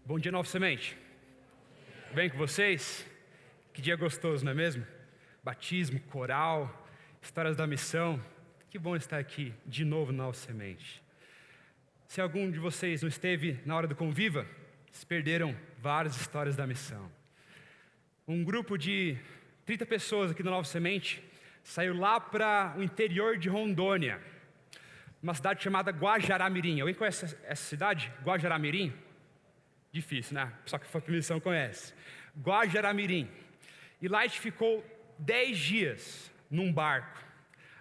Bom dia, Nova Semente. Bem com vocês? Que dia gostoso, não é mesmo? Batismo, coral, histórias da missão. Que bom estar aqui de novo na Nova Semente. Se algum de vocês não esteve na hora do Conviva, vocês perderam várias histórias da missão. Um grupo de 30 pessoas aqui na Nova Semente saiu lá para o interior de Rondônia, uma cidade chamada Guajará-Mirim. Alguém conhece essa cidade? Guajará-Mirim? Difícil, né? Só que foi para a missão conhece. Guajará-Mirim. E lá a gente ficou 10 dias num barco,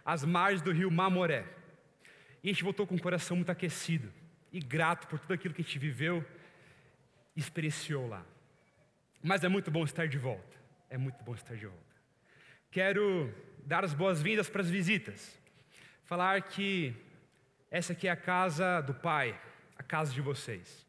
às margens do rio Mamoré. E a gente voltou com o coração muito aquecido e grato por tudo aquilo que a gente viveu e experienciou lá. Mas é muito bom estar de volta. É muito bom estar de volta. Quero dar as boas-vindas para as visitas. Falar que essa aqui é a casa do Pai, a casa de vocês.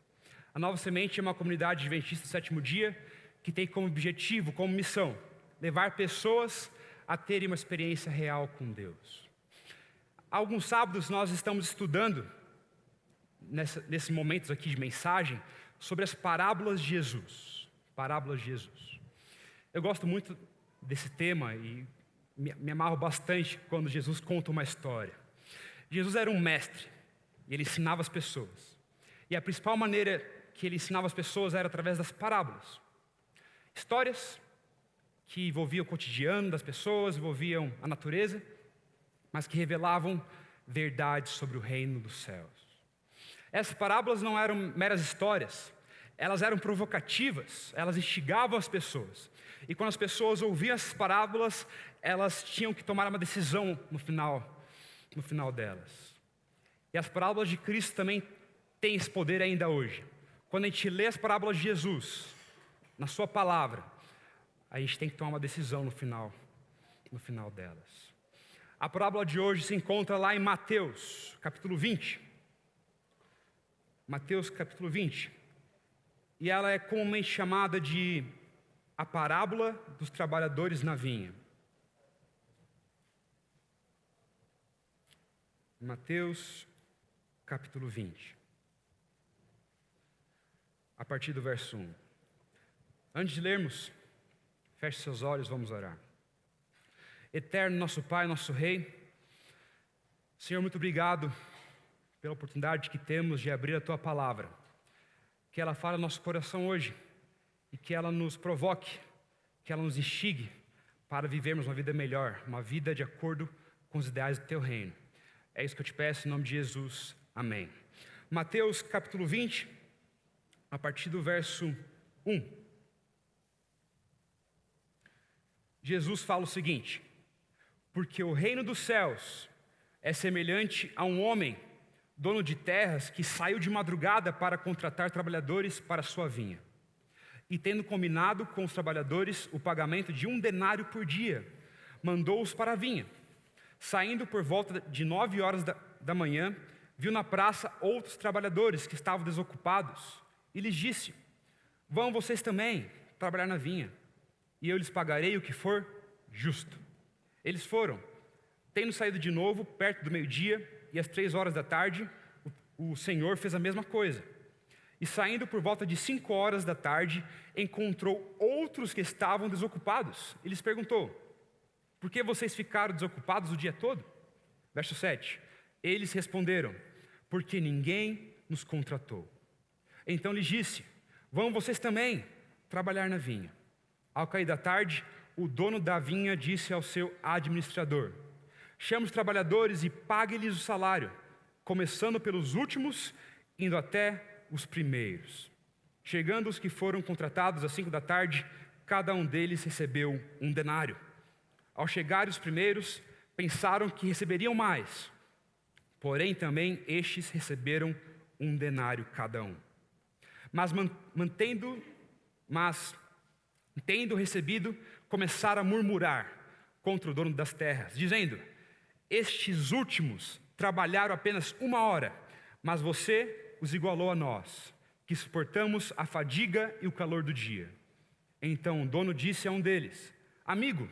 A Nova Semente é uma comunidade adventista do sétimo dia que tem como objetivo, como missão, levar pessoas a terem uma experiência real com Deus. Há alguns sábados nós estamos estudando, nesses momentos aqui de mensagem, sobre as parábolas de Jesus. Parábolas de Jesus. Eu gosto muito desse tema e me amarro bastante quando Jesus conta uma história. Jesus era um mestre e ele ensinava as pessoas. E a principal maneira que ele ensinava as pessoas era através das parábolas. Histórias que envolviam o cotidiano das pessoas, envolviam a natureza, mas que revelavam verdades sobre o reino dos céus. Essas parábolas não eram meras histórias, elas eram provocativas, elas instigavam as pessoas. E quando as pessoas ouviam essas parábolas, elas tinham que tomar uma decisão no final delas. E as parábolas de Cristo também têm esse poder ainda hoje. Quando a gente lê as parábolas de Jesus, na sua palavra, a gente tem que tomar uma decisão no final delas. A parábola de hoje se encontra lá em Mateus, capítulo 20. Mateus, capítulo 20. E ela é comumente chamada de a parábola dos trabalhadores na vinha. Mateus, capítulo 20. A partir do verso 1. Antes de lermos, feche seus olhos, vamos orar. Eterno nosso Pai, nosso Rei, Senhor, muito obrigado pela oportunidade que temos de abrir a Tua Palavra. Que ela fale no nosso coração hoje e que ela nos provoque, que ela nos instigue para vivermos uma vida melhor, uma vida de acordo com os ideais do Teu reino. É isso que eu te peço em nome de Jesus. Amém. Mateus capítulo 20, a partir do verso 1. Jesus fala o seguinte: porque o reino dos céus é semelhante a um homem, dono de terras, que saiu de madrugada para contratar trabalhadores para sua vinha. E tendo combinado com os trabalhadores o pagamento de 1 denário por dia, mandou-os para a vinha. Saindo por volta de 9 horas da manhã, viu na praça outros trabalhadores que estavam desocupados, e lhes disse: vão vocês também trabalhar na vinha, e eu lhes pagarei o que for justo. Eles foram. Tendo saído de novo, perto do meio-dia, e às 3 horas da tarde, o Senhor fez a mesma coisa. E saindo por volta de 5 horas da tarde, encontrou outros que estavam desocupados. E lhes perguntou: por que vocês ficaram desocupados o dia todo? Verso 7. Eles responderam: porque ninguém nos contratou. Então lhes disse: vão vocês também trabalhar na vinha. Ao cair da tarde, o dono da vinha disse ao seu administrador: chame os trabalhadores e pague-lhes o salário, começando pelos últimos, indo até os primeiros. Chegando os que foram contratados às 5 da tarde, cada um deles recebeu 1 denário. Ao chegarem os primeiros, pensaram que receberiam mais. Porém, também estes receberam 1 denário cada um. Mas tendo recebido, começaram a murmurar contra o dono das terras, dizendo: estes últimos trabalharam apenas 1 hora, mas você os igualou a nós, que suportamos a fadiga e o calor do dia. Então o dono disse a um deles: amigo,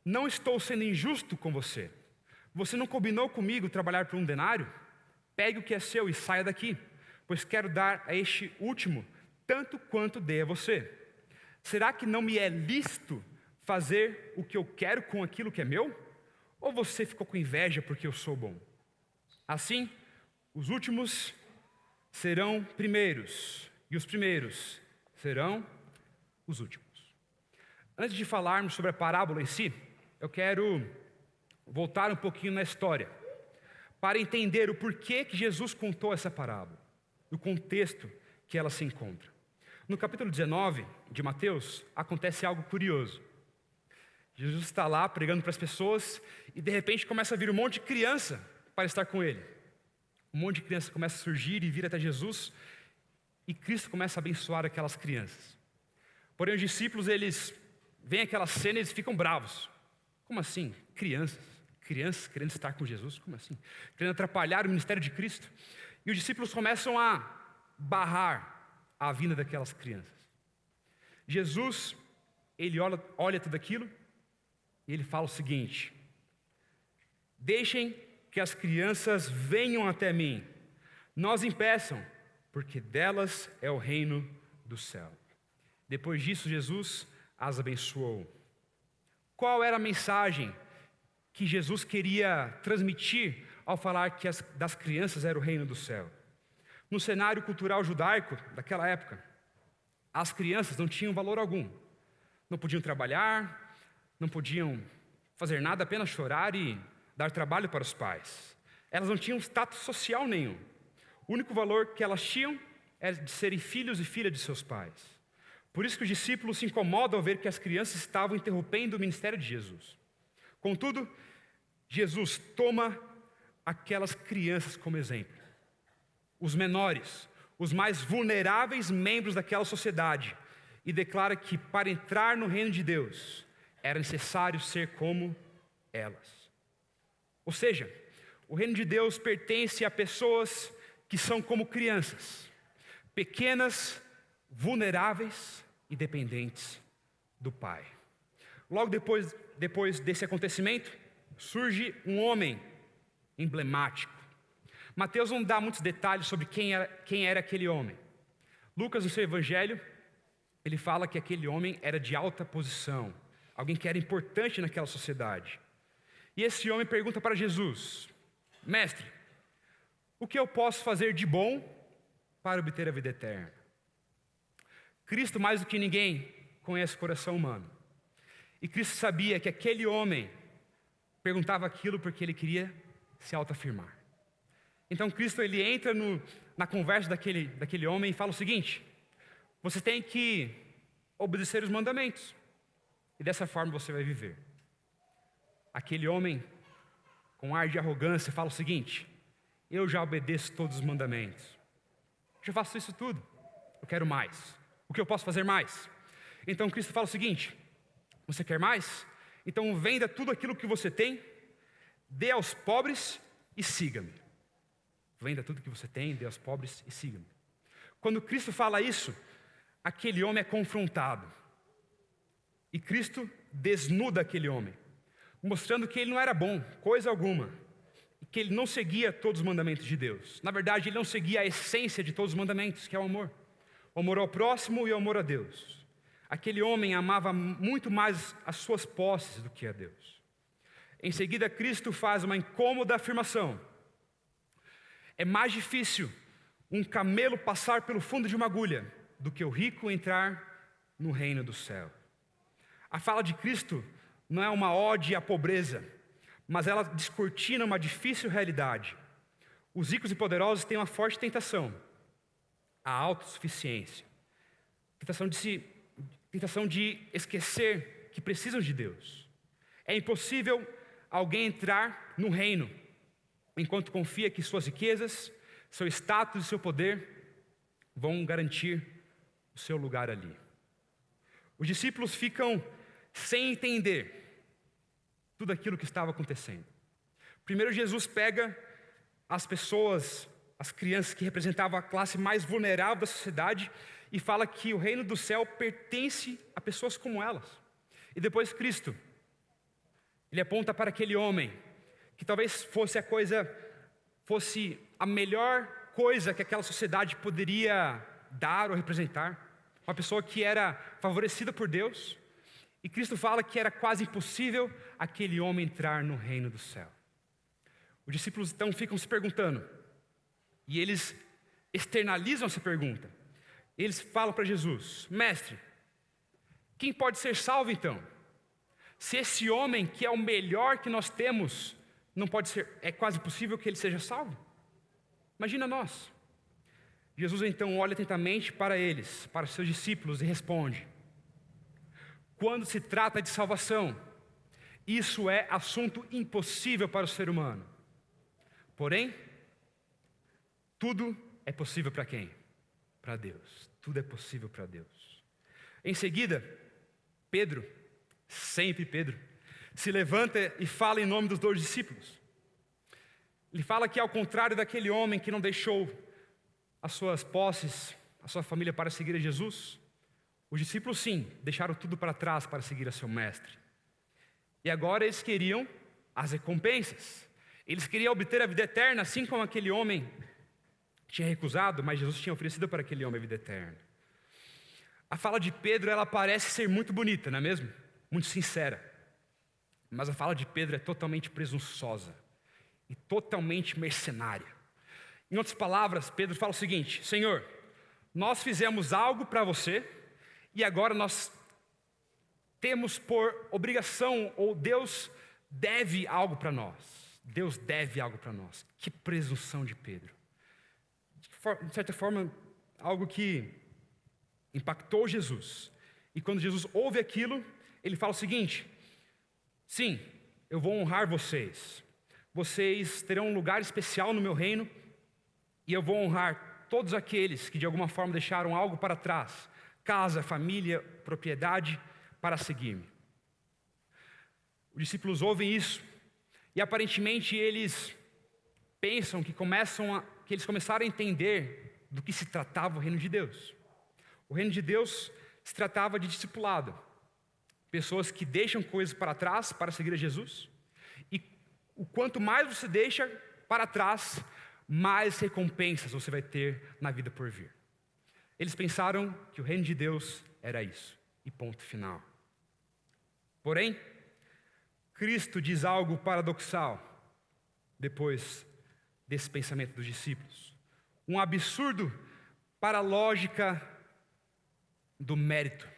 não estou sendo injusto com você. Você não combinou comigo trabalhar por 1 denário? Pegue o que é seu e saia daqui, pois quero dar a este último tanto quanto dei a você. Será que não me é lícito fazer o que eu quero com aquilo que é meu? Ou você ficou com inveja porque eu sou bom? Assim, os últimos serão primeiros, e os primeiros serão os últimos. Antes de falarmos sobre a parábola em si, eu quero voltar um pouquinho na história, para entender o porquê que Jesus contou essa parábola, o contexto que ela se encontra. No capítulo 19 de Mateus, acontece algo curioso. Jesus está lá pregando para as pessoas e de repente começa a vir um monte de criança para estar com ele. Um monte de criança começa a surgir e vir até Jesus e Cristo começa a abençoar aquelas crianças. Porém os discípulos, eles veem aquela cena e eles ficam bravos. Como assim? Crianças querendo estar com Jesus? Como assim? Querendo atrapalhar o ministério de Cristo? E os discípulos começam a barrar a vinda daquelas crianças. Jesus, ele olha tudo aquilo e ele fala o seguinte: deixem que as crianças venham até mim, não as impeçam, porque delas é o reino do céu. Depois disso, Jesus as abençoou. Qual era a mensagem que Jesus queria transmitir ao falar que das crianças era o reino do céu? No cenário cultural judaico daquela época, as crianças não tinham valor algum. Não podiam trabalhar, não podiam fazer nada, apenas chorar e dar trabalho para os pais. Elas não tinham status social nenhum. O único valor que elas tinham era de serem filhos e filhas de seus pais. Por isso que os discípulos se incomodam ao ver que as crianças estavam interrompendo o ministério de Jesus. Contudo, Jesus toma aquelas crianças como exemplo. Os menores, os mais vulneráveis membros daquela sociedade, e declara que para entrar no reino de Deus era necessário ser como elas. Ou seja, o reino de Deus pertence a pessoas que são como crianças, pequenas, vulneráveis e dependentes do Pai. Logo depois desse acontecimento, surge um homem emblemático. Mateus não dá muitos detalhes sobre quem era aquele homem. Lucas, no seu evangelho, ele fala que aquele homem era de alta posição, alguém que era importante naquela sociedade. E esse homem pergunta para Jesus: mestre, o que eu posso fazer de bom para obter a vida eterna? Cristo, mais do que ninguém, conhece o coração humano. E Cristo sabia que aquele homem perguntava aquilo porque ele queria se autoafirmar. Então Cristo, ele entra na conversa daquele homem e fala o seguinte: você tem que obedecer os mandamentos, e dessa forma você vai viver. Aquele homem, com ar de arrogância, fala o seguinte: eu já obedeço todos os mandamentos, já faço isso tudo, eu quero mais. O que eu posso fazer mais? Então Cristo fala o seguinte: você quer mais? Então venda tudo aquilo que você tem, dê aos pobres e siga-me. Venda tudo que você tem, dê aos pobres e siga-me. Quando Cristo fala isso, aquele homem é confrontado. E Cristo desnuda aquele homem, mostrando que ele não era bom, coisa alguma, e que ele não seguia todos os mandamentos de Deus. Na verdade, ele não seguia a essência de todos os mandamentos, que é o amor. O amor ao próximo e o amor a Deus. Aquele homem amava muito mais as suas posses do que a Deus. Em seguida, Cristo faz uma incômoda afirmação: é mais difícil um camelo passar pelo fundo de uma agulha do que o rico entrar no reino do céu. A fala de Cristo não é uma ode à pobreza, mas ela descortina uma difícil realidade. Os ricos e poderosos têm uma forte tentação: a autossuficiência, tentação de esquecer que precisam de Deus. É impossível alguém entrar no reino enquanto confia que suas riquezas, seu status e seu poder vão garantir o seu lugar ali. Os discípulos ficam sem entender tudo aquilo que estava acontecendo. Primeiro, Jesus pega as pessoas, as crianças que representavam a classe mais vulnerável da sociedade, e fala que o reino do céu pertence a pessoas como elas. E depois Cristo, ele aponta para aquele homem que talvez fosse a melhor coisa que aquela sociedade poderia dar ou representar, uma pessoa que era favorecida por Deus, e Cristo fala que era quase impossível aquele homem entrar no reino do céu. Os discípulos então ficam se perguntando, e eles externalizam essa pergunta. Eles falam para Jesus: Mestre, quem pode ser salvo então? Se esse homem que é o melhor que nós temos, não pode ser, é quase impossível que ele seja salvo? Imagina nós. Jesus então olha atentamente para eles, para seus discípulos, e responde: quando se trata de salvação, isso é assunto impossível para o ser humano. Porém, tudo é possível para quem? Para Deus. Tudo é possível para Deus. Em seguida, Pedro, sempre Pedro, se levanta e fala em nome dos 12 discípulos. Ele fala que, ao contrário daquele homem que não deixou as suas posses, a sua família para seguir a Jesus, os discípulos sim, deixaram tudo para trás para seguir a seu mestre. E agora eles queriam as recompensas. Eles queriam obter a vida eterna, assim como aquele homem tinha recusado, mas Jesus tinha oferecido para aquele homem a vida eterna. A fala de Pedro, ela parece ser muito bonita, não é mesmo? Muito sincera. Mas a fala de Pedro é totalmente presunçosa e totalmente mercenária. Em outras palavras, Pedro fala o seguinte: Senhor, nós fizemos algo para você e agora nós temos por obrigação, ou Deus deve algo para nós. Deus deve algo para nós. Que presunção de Pedro. De certa forma, algo que impactou Jesus. E quando Jesus ouve aquilo, ele fala o seguinte: sim, eu vou honrar vocês. Vocês terão um lugar especial no meu reino, e eu vou honrar todos aqueles que de alguma forma deixaram algo para trás, casa, família, propriedade, para seguir-me. Os discípulos ouvem isso, e aparentemente eles pensam que eles começaram a entender do que se tratava o reino de Deus. O reino de Deus se tratava de discipulado. Pessoas que deixam coisas para trás para seguir a Jesus. E o quanto mais você deixa para trás, mais recompensas você vai ter na vida por vir. Eles pensaram que o reino de Deus era isso. E ponto final. Porém, Cristo diz algo paradoxal depois desse pensamento dos discípulos. Um absurdo para a lógica do mérito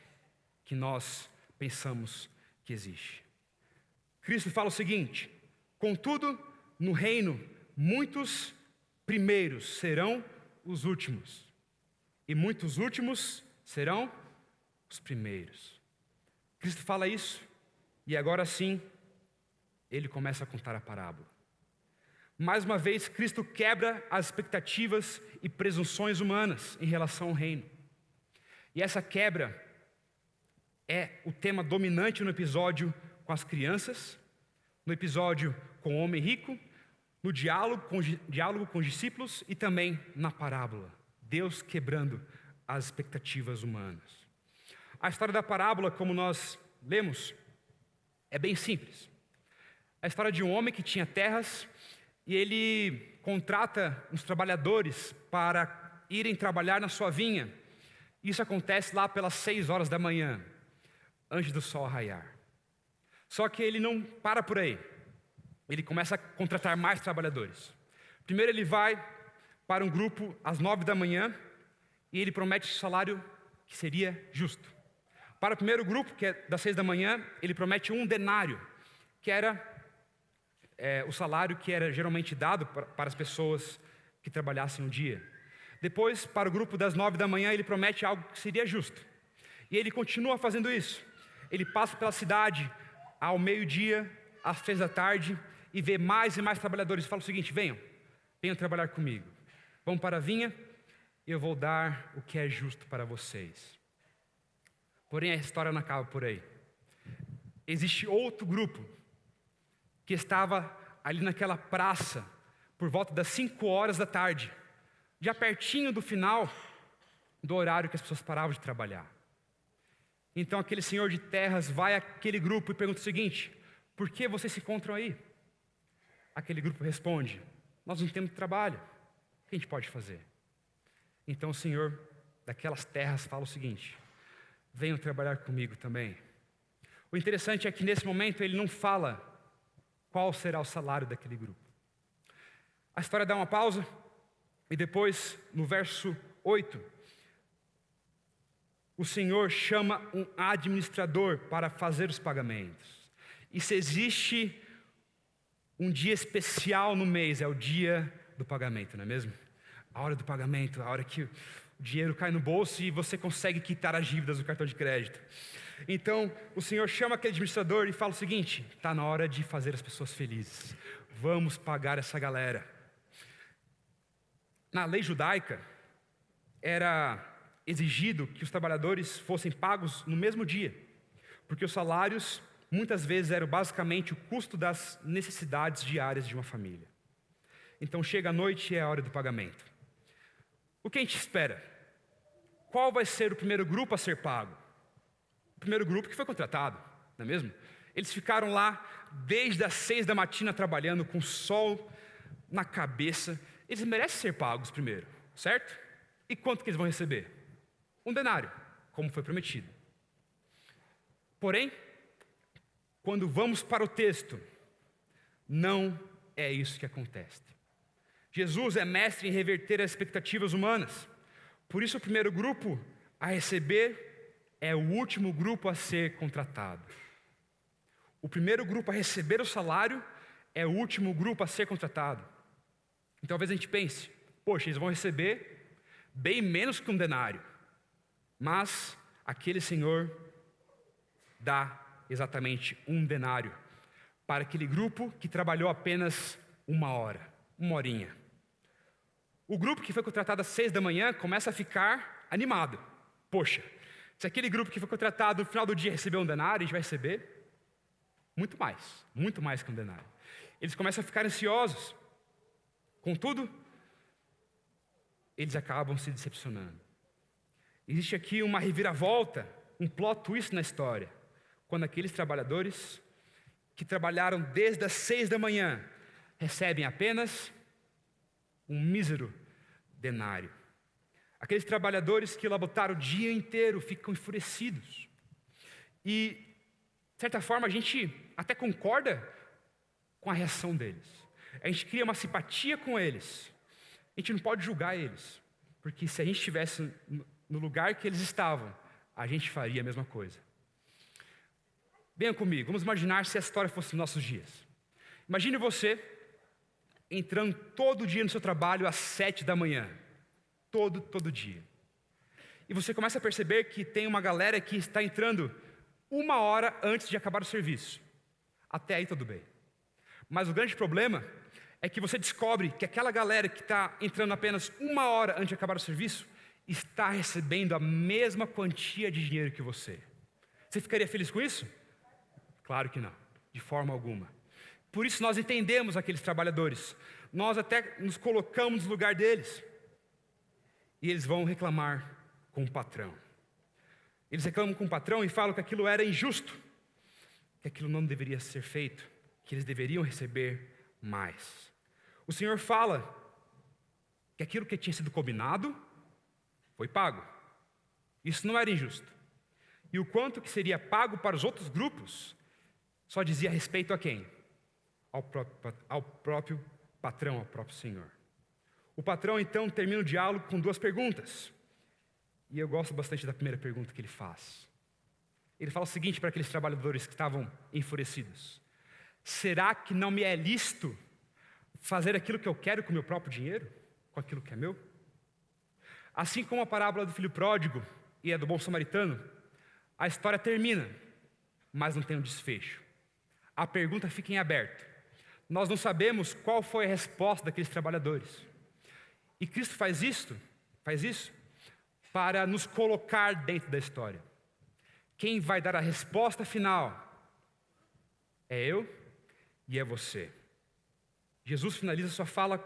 que nós pensamos que existe. Cristo fala o seguinte: contudo, no reino, muitos primeiros serão os últimos, e muitos últimos serão os primeiros. Cristo fala isso, e agora sim, ele começa a contar a parábola. Mais uma vez, Cristo quebra as expectativas e presunções humanas em relação ao reino. E essa quebra é o tema dominante no episódio com as crianças, no episódio com o homem rico, no diálogo com os discípulos e também na parábola. Deus quebrando as expectativas humanas. A história da parábola, como nós lemos, é bem simples. É a história de um homem que tinha terras e ele contrata uns trabalhadores para irem trabalhar na sua vinha. Isso acontece lá pelas 6 horas da manhã, antes do sol raiar. Só que ele não para por aí. Ele começa a contratar mais trabalhadores. Primeiro ele vai para um grupo às 9 da manhã e ele promete um salário que seria justo. Para o primeiro grupo, que é das 6 da manhã, ele promete 1 denário, que era o salário que era geralmente dado para as pessoas que trabalhassem um dia. Depois, para o grupo das 9 da manhã, ele promete algo que seria justo. E ele continua fazendo isso. Ele passa pela cidade ao meio-dia, às 3 da tarde, e vê mais e mais trabalhadores. E fala o seguinte: venham trabalhar comigo. Vão para a vinha, e eu vou dar o que é justo para vocês. Porém, a história não acaba por aí. Existe outro grupo que estava ali naquela praça por volta das 5 horas da tarde, já pertinho do final do horário que as pessoas paravam de trabalhar. Então aquele senhor de terras vai àquele grupo e pergunta o seguinte: por que vocês se encontram aí? Aquele grupo responde: nós não temos trabalho, o que a gente pode fazer? Então o senhor daquelas terras fala o seguinte: venham trabalhar comigo também. O interessante é que nesse momento ele não fala qual será o salário daquele grupo. A história dá uma pausa e depois, no verso 8, o Senhor chama um administrador para fazer os pagamentos. E se existe um dia especial no mês, é o dia do pagamento, não é mesmo? A hora do pagamento, a hora que o dinheiro cai no bolso e você consegue quitar as dívidas do cartão de crédito. Então, o Senhor chama aquele administrador e fala o seguinte: está na hora de fazer as pessoas felizes. Vamos pagar essa galera. Na lei judaica, era exigido que os trabalhadores fossem pagos no mesmo dia, porque os salários muitas vezes eram basicamente o custo das necessidades diárias de uma família. Então chega a noite e é a hora do pagamento. O que a gente espera? Qual vai ser o primeiro grupo a ser pago? O primeiro grupo que foi contratado, não é mesmo? Eles ficaram lá desde as 6 da matina trabalhando com o sol na cabeça. Eles merecem ser pagos primeiro, certo? E quanto que eles vão receber? 1 denário, como foi prometido. Porém, quando vamos para o texto, não é isso que acontece. Jesus é mestre em reverter as expectativas humanas. Por isso, o primeiro grupo a receber é o último grupo a ser contratado. O primeiro grupo a receber o salário é o último grupo a ser contratado. Então, talvez a gente pense: poxa, eles vão receber bem menos que 1 denário. Mas aquele Senhor dá exatamente 1 denário para aquele grupo que trabalhou apenas 1 hora, 1 horinha. O grupo que foi contratado às 6 da manhã começa a ficar animado. Poxa, se aquele grupo que foi contratado no final do dia recebeu 1 denário, a gente vai receber muito mais que 1 denário. Eles começam a ficar ansiosos. Contudo, eles acabam se decepcionando. Existe aqui uma reviravolta, um plot twist na história, quando aqueles trabalhadores que trabalharam desde as 6 da manhã recebem apenas 1 mísero denário. Aqueles trabalhadores que labutaram o dia inteiro ficam enfurecidos. E, de certa forma, a gente até concorda com a reação deles. A gente cria uma simpatia com eles. A gente não pode julgar eles, porque se a gente estivesse no lugar que eles estavam, a gente faria a mesma coisa. Venham comigo, vamos imaginar se a história fosse nos nossos dias. Imagine você entrando todo dia no seu trabalho às 7 da manhã. Todo dia. E você começa a perceber que tem uma galera que está entrando 1 hora antes de acabar o serviço. Até aí tudo bem. Mas o grande problema é que você descobre que aquela galera que está entrando apenas 1 hora antes de acabar o serviço está recebendo a mesma quantia de dinheiro que você. Você ficaria feliz com isso? Claro que não, de forma alguma. Por isso nós entendemos aqueles trabalhadores. Nós até nos colocamos no lugar deles. E eles vão reclamar com o patrão. Eles reclamam com o patrão e falam que aquilo era injusto, que aquilo não deveria ser feito, que eles deveriam receber mais. O Senhor fala que aquilo que tinha sido combinado foi pago. Isso não era injusto. E o quanto que seria pago para os outros grupos só dizia respeito a quem? Ao próprio patrão, ao próprio Senhor. O patrão então termina o diálogo com 2 perguntas. E eu gosto bastante da primeira pergunta que ele faz. Ele fala o seguinte para aqueles trabalhadores que estavam enfurecidos: será que não me é lícito fazer aquilo que eu quero com o meu próprio dinheiro? Com aquilo que é meu? Assim como a parábola do filho pródigo e a do bom samaritano, a história termina, mas não tem um desfecho. A pergunta fica em aberto. Nós não sabemos qual foi a resposta daqueles trabalhadores. E Cristo faz isso para nos colocar dentro da história. Quem vai dar a resposta final é eu e é você. Jesus finaliza sua fala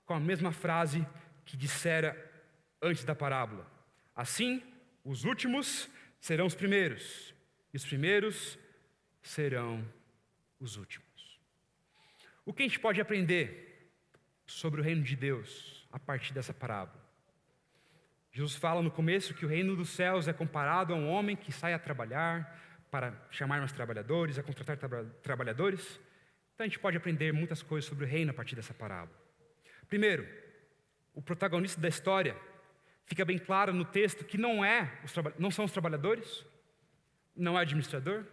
com a mesma frase que dissera antes da parábola. Assim, os últimos serão os primeiros, e os primeiros serão os últimos. O que a gente pode aprender sobre o reino de Deus a partir dessa parábola? Jesus fala no começo que o reino dos céus é comparado a um homem que sai a trabalhar para chamar mais trabalhadores, a contratar trabalhadores. Então a gente pode aprender muitas coisas sobre o reino a partir dessa parábola. Primeiro, o protagonista da história fica bem claro no texto que não são os trabalhadores, não é o administrador.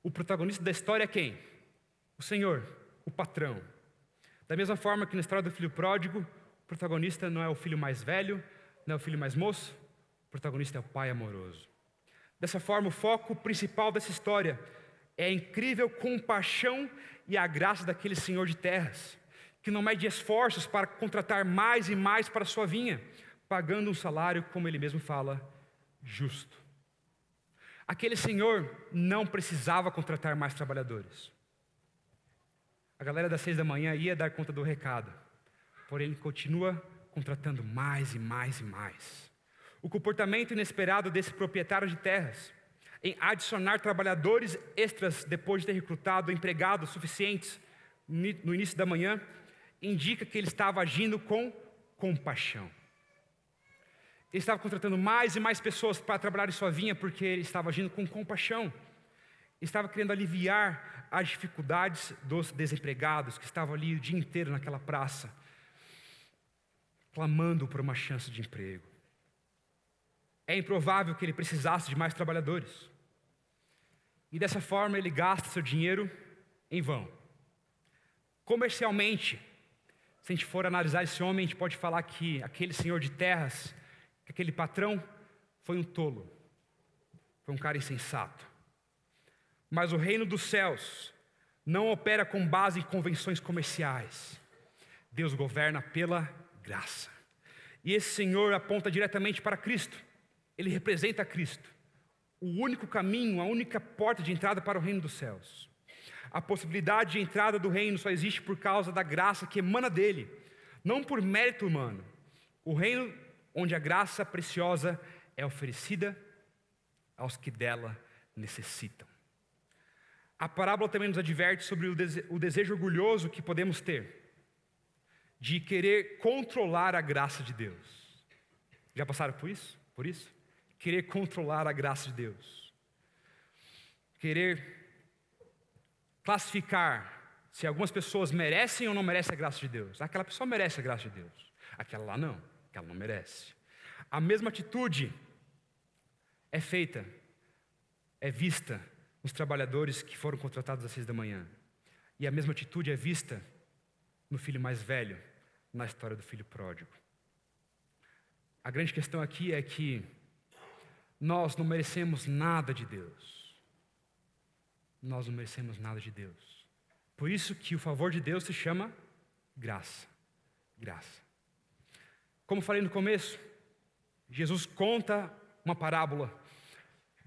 O protagonista da história é quem? O Senhor, o patrão. Da mesma forma que na história do filho pródigo, o protagonista não é o filho mais velho, não é o filho mais moço, o protagonista é o pai amoroso. Dessa forma, o foco principal dessa história é a incrível compaixão e a graça daquele senhor de terras, que não mede esforços para contratar mais e mais para a sua vinha, pagando um salário, como ele mesmo fala, justo. Aquele senhor não precisava contratar mais trabalhadores. A galera das 6 da manhã ia dar conta do recado, porém ele continua contratando mais e mais e mais. O comportamento inesperado desse proprietário de terras em adicionar trabalhadores extras depois de ter recrutado empregados suficientes no início da manhã, indica que ele estava agindo com compaixão. Ele estava contratando mais e mais pessoas para trabalhar em sua vinha porque ele estava agindo com compaixão. Ele estava querendo aliviar as dificuldades dos desempregados que estavam ali o dia inteiro naquela praça, clamando por uma chance de emprego. É improvável que ele precisasse de mais trabalhadores. E dessa forma ele gasta seu dinheiro em vão. Comercialmente, se a gente for analisar esse homem, a gente pode falar que aquele senhor de terras, que aquele patrão, foi um tolo. Foi um cara insensato. Mas o reino dos céus não opera com base em convenções comerciais. Deus governa pela graça. E esse Senhor aponta diretamente para Cristo. Ele representa Cristo. O único caminho, a única porta de entrada para o reino dos céus. A possibilidade de entrada do reino só existe por causa da graça que emana dele, não por mérito humano. O reino onde a graça preciosa é oferecida aos que dela necessitam. A parábola também nos adverte sobre o desejo orgulhoso que podemos ter de querer controlar a graça de Deus. Já passaram por isso? Querer controlar a graça de Deus. Querer classificar se algumas pessoas merecem ou não merecem a graça de Deus. Aquela pessoa merece a graça de Deus. Aquela lá não, aquela não merece. A mesma atitude é vista nos trabalhadores que foram contratados às 6 da manhã. E a mesma atitude é vista no filho mais velho, na história do filho pródigo. A grande questão aqui é que nós não merecemos nada de Deus. Nós não merecemos nada de Deus. Por isso que o favor de Deus se chama graça. Graça. Como falei no começo, Jesus conta uma parábola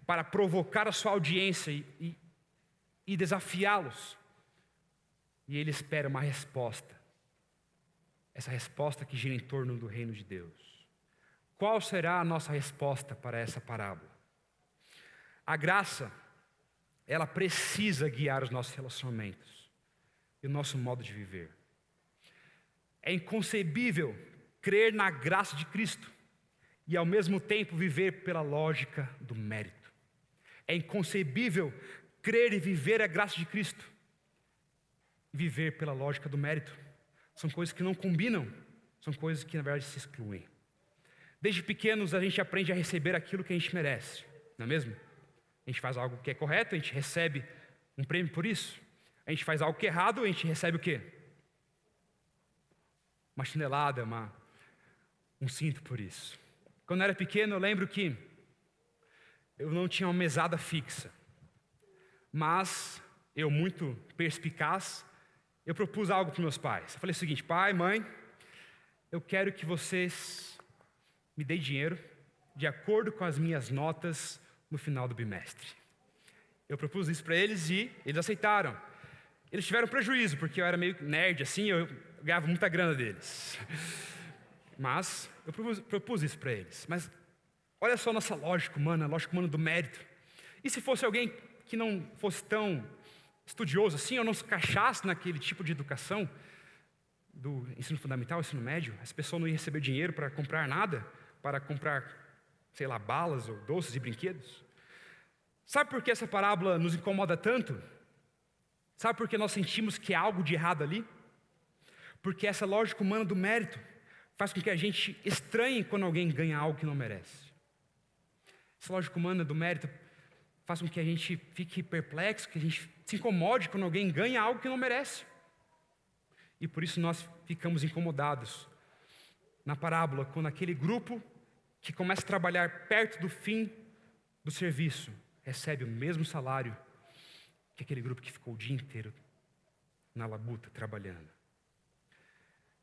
para provocar a sua audiência e desafiá-los. E ele espera uma resposta. Essa resposta que gira em torno do reino de Deus. Qual será a nossa resposta para essa parábola? A graça, ela precisa guiar os nossos relacionamentos e o nosso modo de viver. É inconcebível crer na graça de Cristo e ao mesmo tempo viver pela lógica do mérito. É inconcebível crer e viver a graça de Cristo e viver pela lógica do mérito. São coisas que não combinam, são coisas que na verdade se excluem. Desde pequenos a gente aprende a receber aquilo que a gente merece, não é mesmo? A gente faz algo que é correto, a gente recebe um prêmio por isso. A gente faz algo que é errado, a gente recebe o quê? Uma chinelada, um cinto por isso. Quando eu era pequeno eu lembro que eu não tinha uma mesada fixa. Mas eu, muito perspicaz, eu propus algo para meus pais. Eu falei o seguinte: pai, mãe, eu quero que vocês me deem dinheiro de acordo com as minhas notas no final do bimestre. Eu propus isso para eles e eles aceitaram. Eles tiveram prejuízo, porque eu era meio nerd assim, eu ganhava muita grana deles. Mas eu propus isso para eles. Mas olha só a nossa lógica humana do mérito. E se fosse alguém que não fosse tão estudioso assim, ou não se encaixasse naquele tipo de educação do ensino fundamental, ensino médio, essa pessoa não ia receber dinheiro para comprar nada, para comprar, sei lá, balas ou doces e brinquedos? Sabe por que essa parábola nos incomoda tanto? Sabe por que nós sentimos que há algo de errado ali? Porque essa lógica humana do mérito faz com que a gente estranhe quando alguém ganha algo que não merece. Essa lógica humana do mérito faz com que a gente fique perplexo, que a gente se incomode quando alguém ganha algo que não merece. E por isso nós ficamos incomodados na parábola, quando aquele grupo que começa a trabalhar perto do fim do serviço recebe o mesmo salário que aquele grupo que ficou o dia inteiro na labuta trabalhando.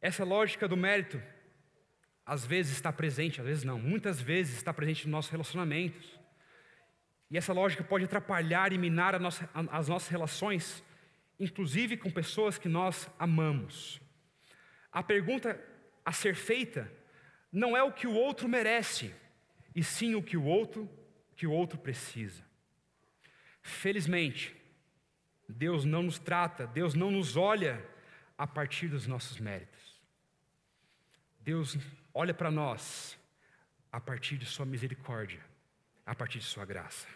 Essa lógica do mérito às vezes está presente, às vezes não, muitas vezes está presente nos nossos relacionamentos. E essa lógica pode atrapalhar e minar as nossas relações, inclusive com pessoas que nós amamos. A pergunta a ser feita não é o que o outro merece, e sim o que o outro precisa. Felizmente, Deus não nos trata, Deus não nos olha a partir dos nossos méritos. Deus olha para nós a partir de sua misericórdia, a partir de sua graça.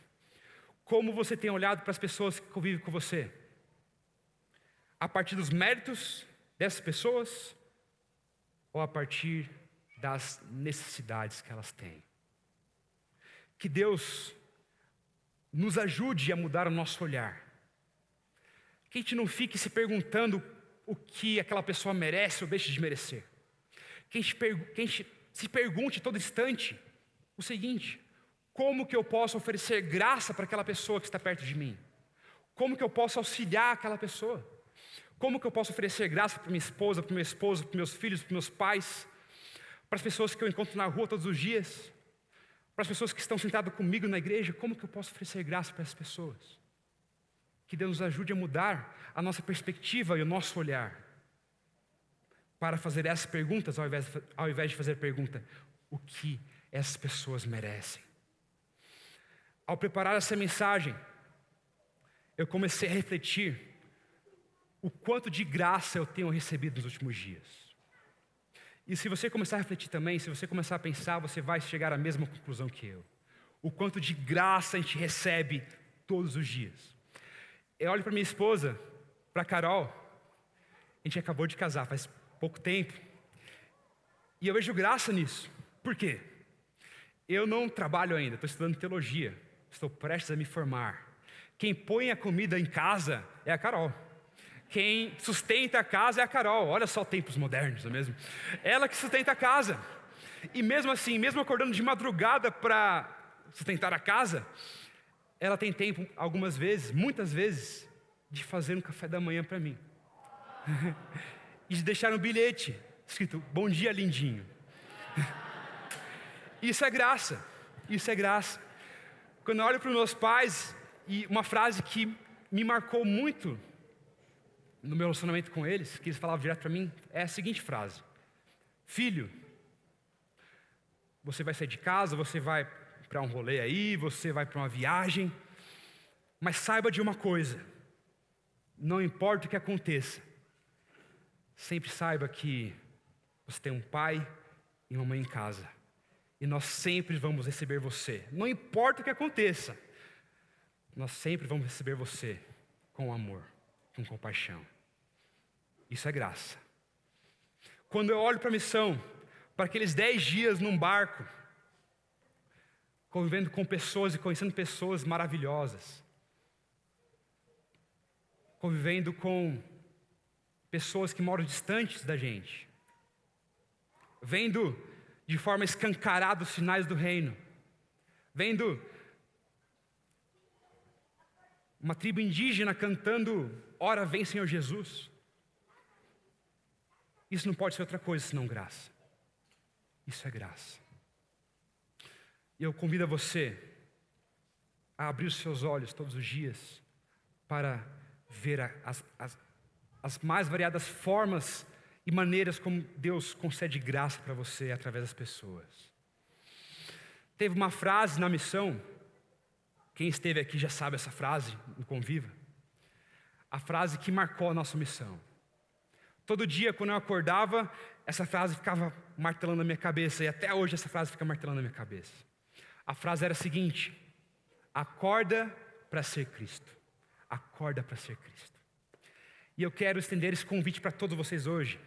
Como você tem olhado para as pessoas que convivem com você? A partir dos méritos dessas pessoas ou a partir das necessidades que elas têm? Que Deus nos ajude a mudar o nosso olhar. Que a gente não fique se perguntando o que aquela pessoa merece ou deixa de merecer. Que a gente se pergunte todo instante o seguinte: como que eu posso oferecer graça para aquela pessoa que está perto de mim? Como que eu posso auxiliar aquela pessoa? Como que eu posso oferecer graça para minha esposa, para o meu esposo, para meus filhos, para meus pais, para as pessoas que eu encontro na rua todos os dias, para as pessoas que estão sentadas comigo na igreja? Como que eu posso oferecer graça para essas pessoas? Que Deus nos ajude a mudar a nossa perspectiva e o nosso olhar para fazer essas perguntas, ao invés de fazer a pergunta: o que essas pessoas merecem? Ao preparar essa mensagem, eu comecei a refletir o quanto de graça eu tenho recebido nos últimos dias. E se você começar a refletir também, se você começar a pensar, você vai chegar à mesma conclusão que eu. O quanto de graça a gente recebe todos os dias. Eu olho para minha esposa, para a Carol, a gente acabou de casar faz pouco tempo, e eu vejo graça nisso. Por quê? Eu não trabalho ainda, estou estudando teologia, estou prestes a me formar. Quem põe a comida em casa é a Carol. Quem sustenta a casa é a Carol. Olha só tempos modernos, não é mesmo? Ela que sustenta a casa. E mesmo assim, mesmo acordando de madrugada para sustentar a casa, ela tem tempo, algumas vezes, muitas vezes, de fazer um café da manhã para mim. E de deixar um bilhete escrito: bom dia, lindinho. Isso é graça. Isso é graça. Quando eu olho para os meus pais, e uma frase que me marcou muito no meu relacionamento com eles, que eles falavam direto para mim, é a seguinte frase: filho, você vai sair de casa, você vai para um rolê aí, você vai para uma viagem, mas saiba de uma coisa: não importa o que aconteça, sempre saiba que você tem um pai e uma mãe em casa, e nós sempre vamos receber você. Não importa o que aconteça, nós sempre vamos receber você com amor, com compaixão. Isso é graça. Quando eu olho para a missão, para aqueles 10 dias num barco, convivendo com pessoas e conhecendo pessoas maravilhosas, convivendo com pessoas que moram distantes da gente, vendo de forma escancarada os sinais do reino, vendo uma tribo indígena cantando "Ora vem, Senhor Jesus". Isso não pode ser outra coisa senão graça. Isso é graça. E eu convido a você a abrir os seus olhos todos os dias para ver as mais variadas formas e maneiras como Deus concede graça para você através das pessoas. Teve uma frase na missão, quem esteve aqui já sabe essa frase no Conviva, a frase que marcou a nossa missão: Todo dia, quando eu acordava, essa frase ficava martelando na minha cabeça, e até hoje essa frase fica martelando na minha cabeça. A frase era a seguinte: acorda para ser Cristo. Acorda para ser Cristo. E eu quero estender esse convite para todos vocês hoje.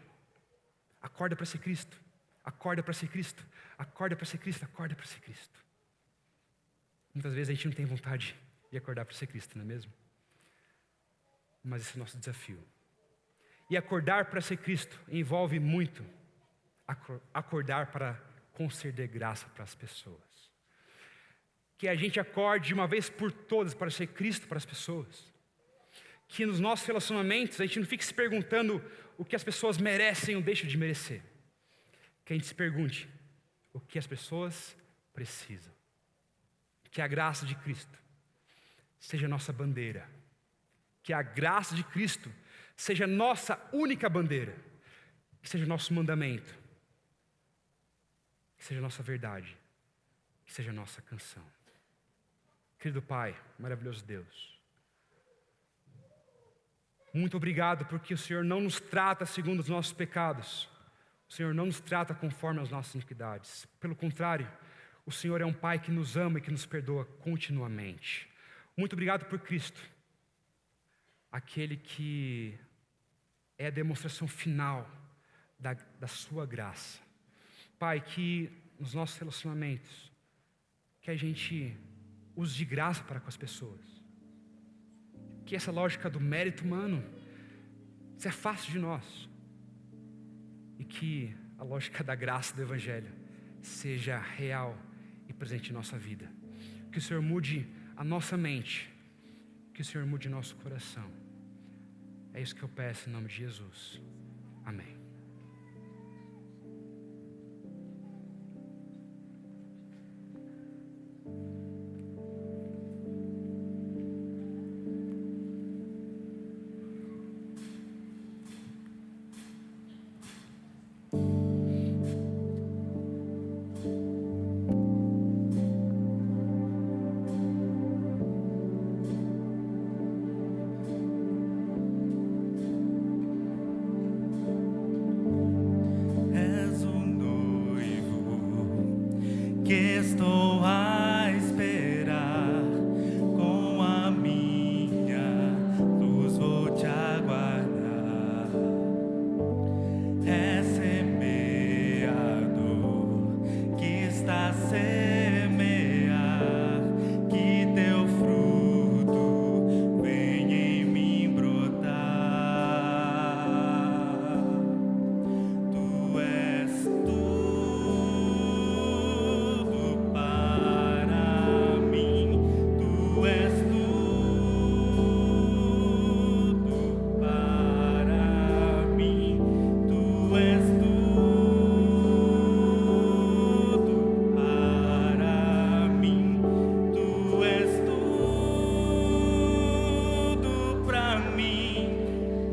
Acorda para ser Cristo. Acorda para ser Cristo. Acorda para ser Cristo. Acorda para ser Cristo. Muitas vezes a gente não tem vontade de acordar para ser Cristo, não é mesmo? Mas esse é o nosso desafio. E acordar para ser Cristo envolve muito acordar para conceder graça para as pessoas. Que a gente acorde de uma vez por todas para ser Cristo para as pessoas. Que nos nossos relacionamentos a gente não fique se perguntando o que as pessoas merecem ou deixam de merecer. Que a gente se pergunte o que as pessoas precisam. Que a graça de Cristo seja nossa bandeira. Que a graça de Cristo seja nossa única bandeira. Que seja nosso mandamento. Que seja nossa verdade. Que seja nossa canção. Querido Pai, maravilhoso Deus, muito obrigado porque o Senhor não nos trata segundo os nossos pecados. O Senhor não nos trata conforme as nossas iniquidades. Pelo contrário, o Senhor é um Pai que nos ama e que nos perdoa continuamente. Muito obrigado por Cristo, aquele que é a demonstração final da sua graça. Pai, que nos nossos relacionamentos, que a gente use de graça para com as pessoas. Que essa lógica do mérito humano se afaste de nós. E que a lógica da graça do Evangelho seja real e presente em nossa vida. Que o Senhor mude a nossa mente. Que o Senhor mude nosso coração. É isso que eu peço em nome de Jesus. Amém. Que estou a esperar, com a minha luz vou te aguardar. É semeador que está a semear, que teu fruto venha em mim brotar. Tu és tudo.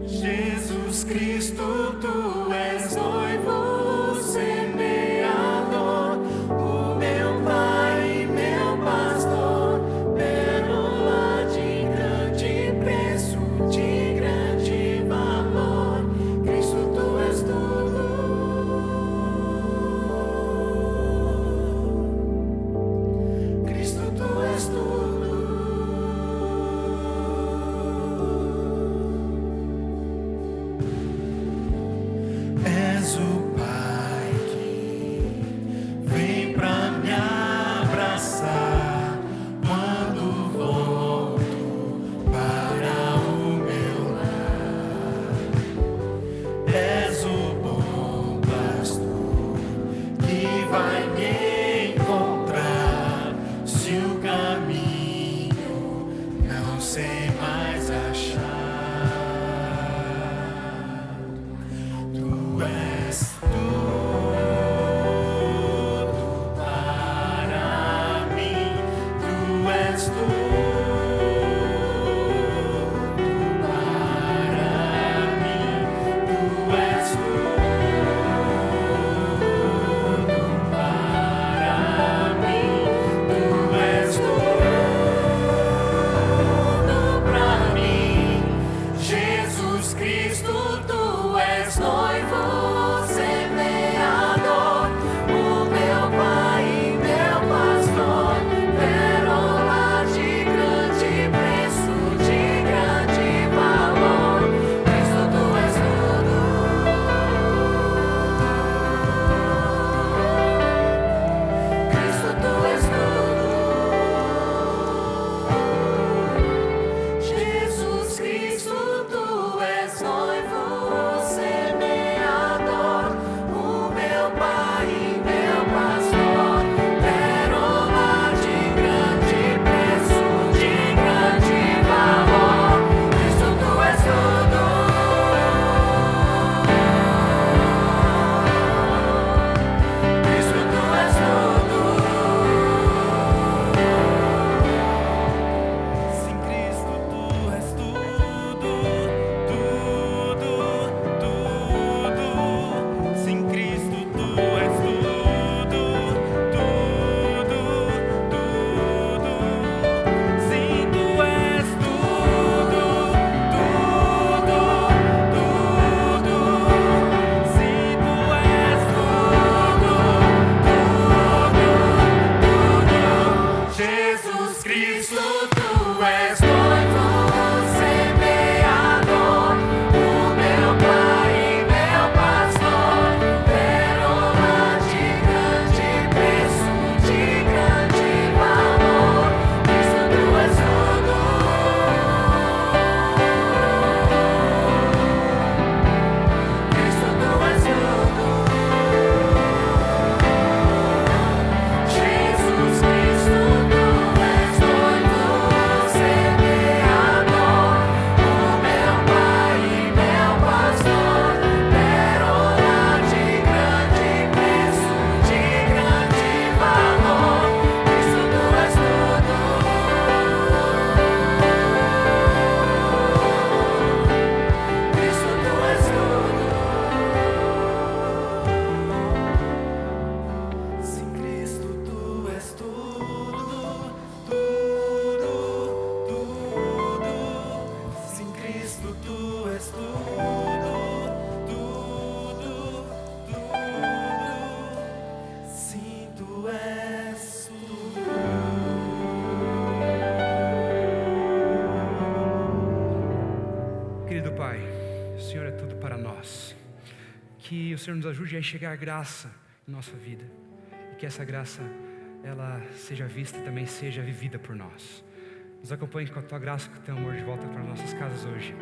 Jesus Cristo, tu és noivo semeador, o meu Pai e meu pastor, pérola de grande preço, de grande valor. Cristo, tu és tudo. Cristo, tu és tudo. És o Pai que vem pra me abraçar quando volto para o meu lar. És o bom pastor que vai me encontrar se o caminho não sei mais achar. Tu és tudo para mim, tu és tudo para mim, tu és tudo para mim, tu és tudo para mim. Jesus Cristo, tu és que o Senhor nos ajude a enxergar a graça em nossa vida. E que essa graça, ela seja vista e também seja vivida por nós. Nos acompanhe com a tua graça e com o teu amor de volta para nossas casas hoje.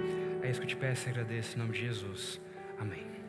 É isso que eu te peço e agradeço em nome de Jesus. Amém.